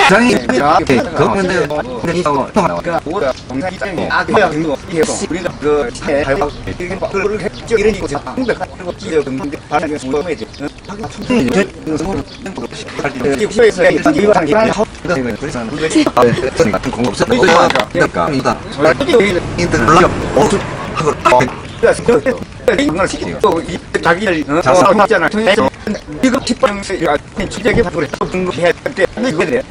장이 그런데 우리가 그 이런 거 자기를 자살하잖아. 이거 뒷방에서 주제에 받고 해야 돼. 이거 그래.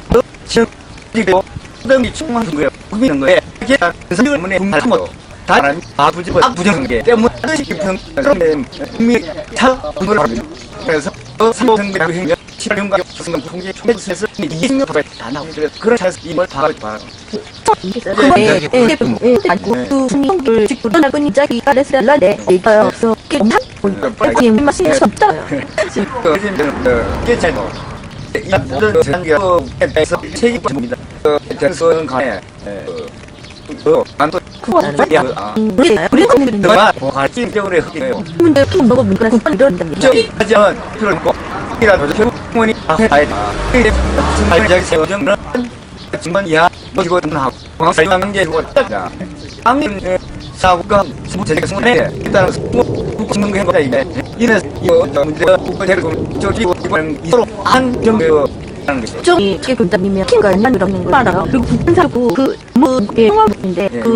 이거 등이 충만한 거예요. 구비는 거예요. 이게 선생님의 분발하고 다른 부정계 때문에 깊은 국민이 차 분발합니다. 그래서 삼성대학 행정 7년간 수승은 통계 총회에서 20년 다 나오고 그런 차에서 이걸 다 안고 승용을 직구 떠나고 이자기 아래스랄라네 이거요. 그래서 깨끗한 맛이 없어요. 깨차도 이 모든 장기에서 책임집니다. 대선 간에 우리는 너가 가찜적으로 흑이에요. 문제 좀 먹어 문제가 좀 이런답니다. 하지만 그런 이라도 청문이 이게 정말 세워정은 정말 이하 이거 하고 공항사용제 죽었다. 아민 사고가 제가 승원해 일단 국민의 행보다 이게 이래서 이거 문제가 국가대로 저기고 이거는 서로 한 정도 저기 군단이면 킹가만 그러는 거 알아요. 그리고 군사고 그 뭐게 통화인데 그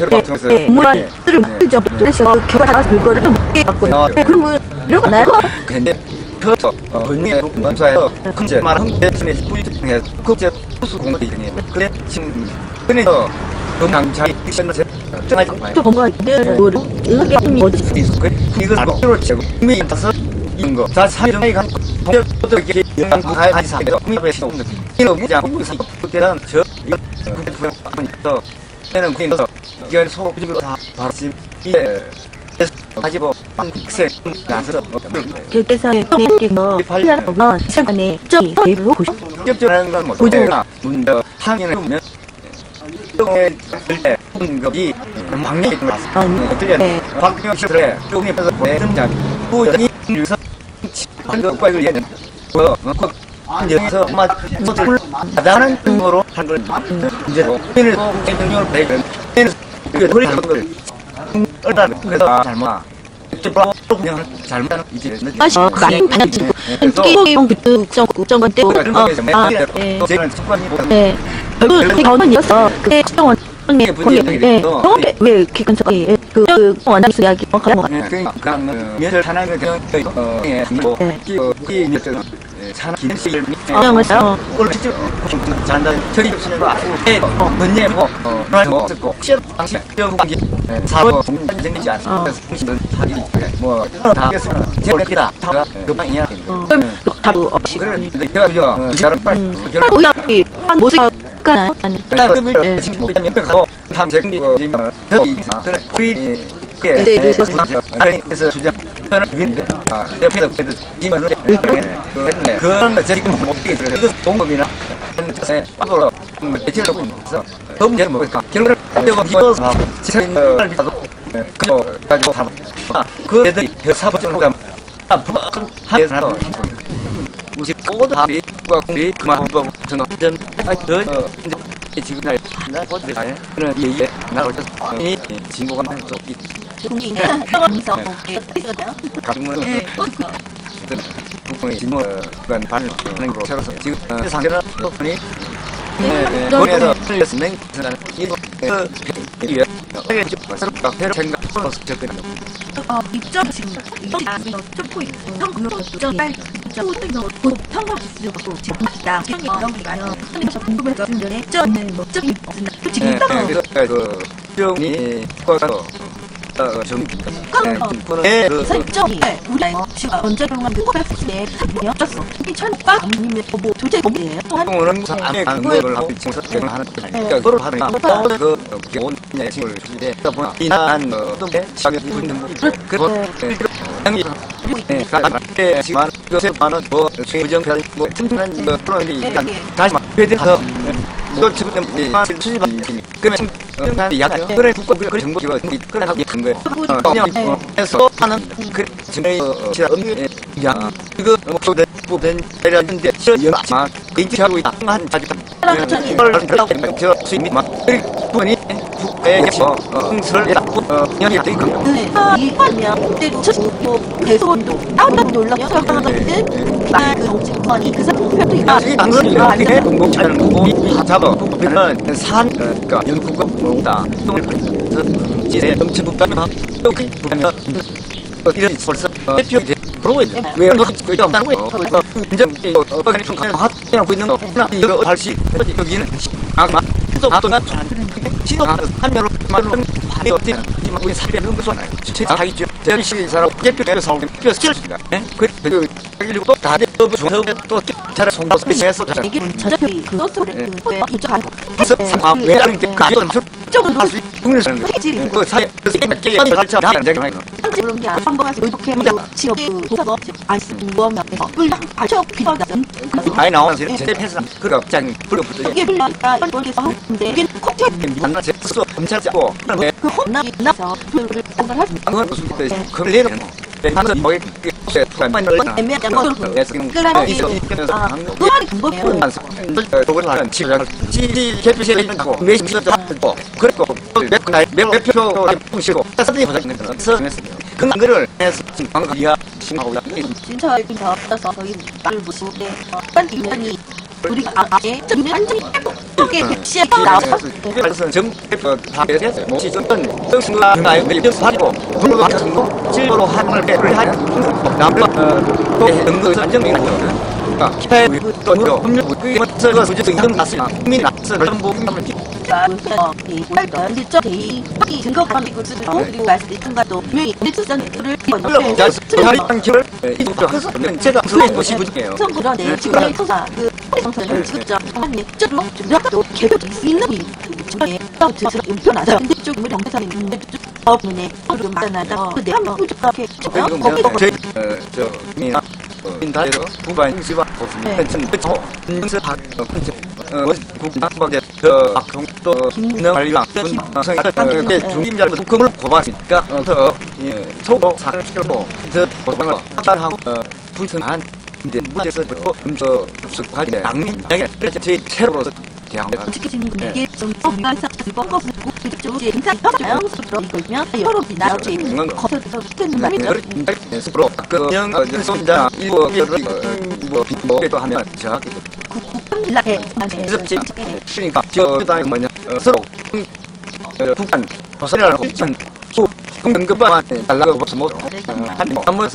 무한을 맞죠. 그래서 결과 그거를 못 갖고요. 그러면 이러고 나요. 근데 그렇죠. 언니의 문서에서 큰제 말한 대신에 부유통해 국제 수수 공동이니 그래 지금 그래서 동남자이 있었는데 또 뭔가 이거를 이게 어디 있어. 이걸 알고 제고 이미 있어서 이런 거. 자, 사회정의 간 동료들 이렇게 영향 하지 사회도 국민에서 오는 이런 무장 국산 그때는 저 국회 부양하면서 때는 국회에서 이걸 소부적으로 다 바로 지금 이게 가지고 학생 나서서 교대사의 통일기너 팔려면 시간에 저기 대로 급전하는 건 뭐 보증나 문제 항의를 보면 때 공급이 방역이 어떻게 박병 시설에 조금에서 보내는 부장이 유서 한국과를 얘는 여기서 모두를 다단한 등으로 한 걸 이제로 인을 대통령을 배는 그 돌이 걸 얼마 그래서 잘못 그냥 잘못하는 이제 다시 많이 반갑지고 게임 국정관 때 제가 습관이 네 결국 경원이었어 그때 시정원 왜 이렇게 근처에 그 원장수 이야기 가는 거 같아요. 그러니까 면을 하나는 뭐 면을 산업 기능식을 맞아요. 그걸 직접 잔다 처리 없이는 번뇌 뭐 듣고 당시 병관계 사고 공정되지 않습니다. 무슨 사기 뭐다 제가 다 그만이야. 답 없이 그래 내가 사람 빨리 우리 한 모습 가나요? 아니 지금 옆에서 다음 제공이 그래 우리 그래서 주장 위인데 옆에서 그래도 이만으로 했네 그런 지금 못하게 이거 동업이나 앞으로 매체를 하고 있어 너무 문제는 뭐겠까 결국은 이거 지사를 비싸도 그거 가지고 그 애들이 사업적으로 가면 하에서 우리 모두 다 미국과 공리 그만 공부하고 저는 이제 지금 날 그런 이해 나 어쩌 이 진보가 많이 좀 가슴은 국뽕이 진보가 반을 하는 거 채워서 지금 상대는 보니 본에서 틀렸으면 이거 이게 새롭게 새로 생각으로 접근하는 입장 지금 쫓고 있고 현금으로 입장 빨리 현금 기술하고 지금 있다. 현이 여기가요. 현에서 궁금해서 중전에 쩌는 목적이 없나? 지금 있다고. 그 병이 과거 설정이 우리 지금 언제 병원 후보했을 때 어쩌어 이 철빠 님의 뭐 도대체 뭐예요? 오는 안 거를 하고 지금 하는 그러니까 그걸 하는 그 기본 친구를 주는데 보나 이난 어떻게 시작이 있는 그 당이 지금 요새 많은 뭐 최정 뭐 튼튼한 그 프로그램이 다시 막 회대해서 이걸 지금 수집한 그러면 약간 그래 국가 그 정보가 그래 하고 있는 거예요. 그냥 해서 하는 그 지금 지라 야 이거 부분 내렸는데 연마 인지하고 있다. 한 자기다. 저 수입이 막 부분이 북에서 홍수를 내고 영향이 되는 겁니다. 이거면 그때 뭐 대소원도 아무도 놀라면 설명하는데 그 정치권이 그 사람 목표도 있다. 이 당선이 어떻게 공공차는 거고 잡아 부분은 산 그러니까 연구가 뭐다. 똥을 지대 정치국가면 또 부분면 이런 벌써 대표 그러고 있네. 왜 그렇게 없다는 거예요? 인정 어떤 좀 하고 있는 거 하나 이거 발시 여기는 아마 또나 지도 한 명으로 말로 발이 어떻게 우리 사례는 것도 하나요. 자기죠. 제시 사람 대표에서 사오는 표 스킬입니다. 그 그리고 또 다들 또 잘 손도 스페셜에서 이게 저작이 그 소스를 이쪽한 그래서 왜 하는 게 가지고 쪽으로 할수 있는 그 사회 그 갈차 하는 게 아니라 그런 게 한번에서 이렇게 하면 지역 도서가 안 쓰는 거면서 불량 발표 필요하다. 아예 나오는 제 패스 그 갑자기 불러붙어 이게 불량이니까 이렇게서 하는데 이게 콕 만나 제스 엄청 짜고 그 혼나기 나서 불을 한번 수 그건 무슨 그걸 내는 거 하는 뭐에 애매한 것으로 그러면 그 말이 된 거예요. 그걸 하는 지 개표시에 있고 매신 시도 하고 그리고 몇표 공시고 사람들이 보장하는 거는 그 글을 해서 지금 방금 이해하고 진짜 이거 없어서 저희 말을 보시고 딴 인연이 우리가 아예 좀 완전히 행복하게 시작이 나와서 그래서 정대표 다 해서 뭐 시즌은 정신과 나의 연습하고 불러도 하는 정도 질로 하는 걸 하는 남들 또 연구 안정이 있거든. 그러니까 기타의 또요 법률부터 수지도 이름 났으나 국민이 났을 전부 하면 현실적 대의학이 증거가 아니고 그리고 말씀드린 것도 분명히 일수선을 자리한 길을 그래서 제가 그런 것이 부족해요. 그런데 지금의 소사 그 성선을 직접 하는 쪽으로 준비하고 개별적인 수 있는 중에 들어서 용편하다. 근데 좀 우리 경찰이 있는데 저 분에 그리고 말하다 내 한번 부족하게 저 미나 인다에서 부반 시바 보시면 그쵸 인스 다 국방부에 저 박형도 김능 관리랑 분성의 중임자를 국금을 뽑았으니까 초보 사실로 저 보방을 하고 분성한 이제 문제에서 저 접속하게 당민에게 제 새로로서 지키시는 분에게 좀 미관상 이번 것을 그쪽에 인상 다양스럽게 이끌면 여러 나라의 거절해서 시키는 말이 스프로 그 손자 이거 뭐또 하면 저 국방일락에 그러니까 저 다음에 뭐냐 서로 북한 도서리라고 북한 공급만 달라고 벌써 뭐 한번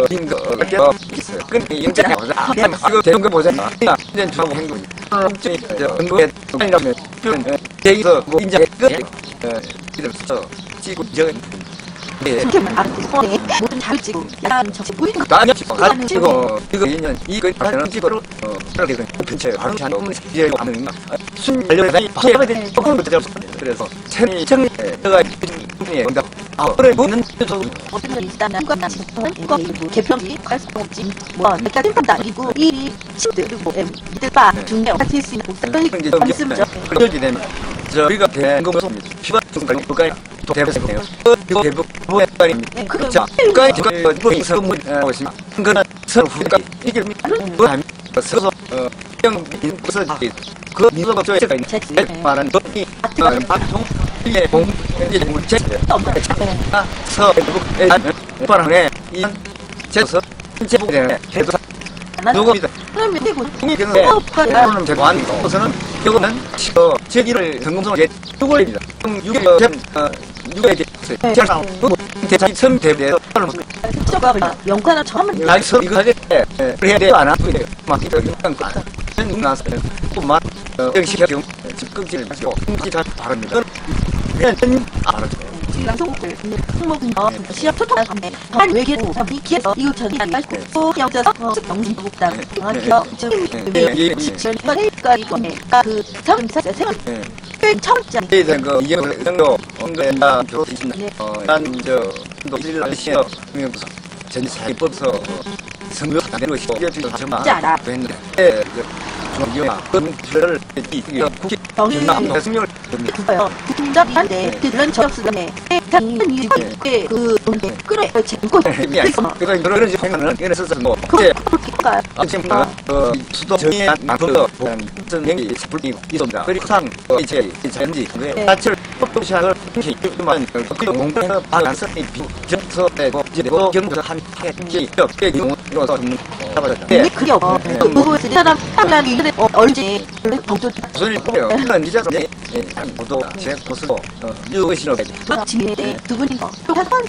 인거 있어요. 근데 영장 보자. 이거 대응 거 보자. 이제 주하고 행동이. 연구에 아니라면 대기서 뭐 인정 이들서 지구 저 모든 잘 찍고 야간 정치 보이는 나는 이거 2년 이거 하는 집으로 그렇게 근처에 바로 잘 없는 시기에 하는 순 관련된 해야 될 조금 더 그래서 제가 뭔가 그래 뭐는 어떤 일 있다면 그거나 이거 개편이 할 수 없지 뭐 내가 생각도 아니고 이 친구들 그리고 이들 봐 중에 같이 있는 복잡한 이제 말씀죠 그러지 되면 저희가 대한민국에서 휴가 중간 국가에 대표세요. 이거 대북 보행관입니다. 그렇죠. 국가의 국가의 선물 보시면 그거는 서로 후가 이게 뭐하면 서서 영민부서 그 민주법조에 있는 말은 돈이 방통 이게 공제 문제 서 대북에 발언에 이 제서 제북에 해도 누구입니다. 그러면 되고 이거는 제가 안 것은 이거는 제기를 성공성을 누구입니다. 6개 제가 대차이 처음 대비해서 저가 영화나 처음 라이서 이거 하게 그래야 돼요 안 하고 막 이거 나서 또막 정식의 경우 집극지를 마시고 잘 바릅니다. 그냥 알아죠. 방송들 항목은 시합 초토화인데 한 외계로 이 기에서 이웃전이 말고 여자서 영진복당 기업 시절과 이번에 그 자금사세 생활 처음장 그 이경을 정도 언급했다 교수님 난저 노일 날씨에 무슨 전사법서 성명 안 되는 것이 이어지는 정말 했는데 중요한 그를 이게 국기 전남 대통령을 그거요. 군답인데 그런 저역수단에 대단한 이유에 그 돈에 끌어 재고 그래서 그런 생각은 이래서 뭐 그렇게 지금 수도 정의한 만큼도 전행이 불이 있습니다. 그리고 상 이제 자연지 사철 폭도시장을 힘만 공부해서 발안선이 비정서되고 이제도 경부서 한해 기업계 경우로서 잡아졌다. 근데 그게 없어. 그 사람 사람이 이전에 얼지 범죄 손을 보면 그런 이자서 모두 제 코스로 유의시로 지민에 두 분이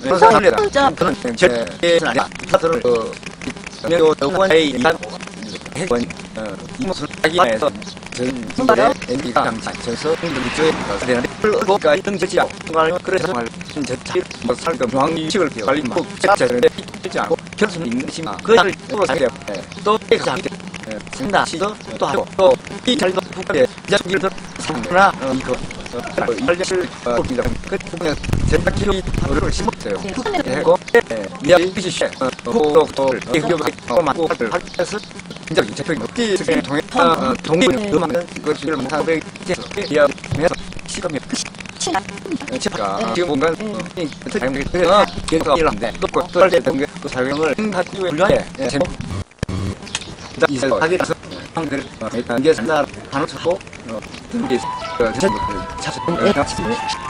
그래서 그런 제에는 아니야. 다들 그 요번에 이한 해원 이모술 하기에서 전문가의 엔디가 전서 이쪽에 되는 풀고가 등재지야. 그래서 정말 제차를 뭐 살금 중앙유식을 관리 뭐 제차를 되지 않고 결승 있는 시마 그를 또 사게 또 그렇게 생다 시도 또 하고 또 이 잘도 국가에 자기를 상나 이거 이걸 뽑니다. 그 부분에 제작 기록이 어려를 심었어요. 되고 미야기시 국도를 기업을 맞고 할때서 굉장히 제표기 높기 통해 동의를 음악은 그것을 못하게 해서 미야에서 시험이 지금 뭔가 다양하게 계속 일하는데 또 할때 그 사용을 학교에 분류해 이제 하기라서 방들 일단 이게 산다 단어 찾고 이게 찾는 찾는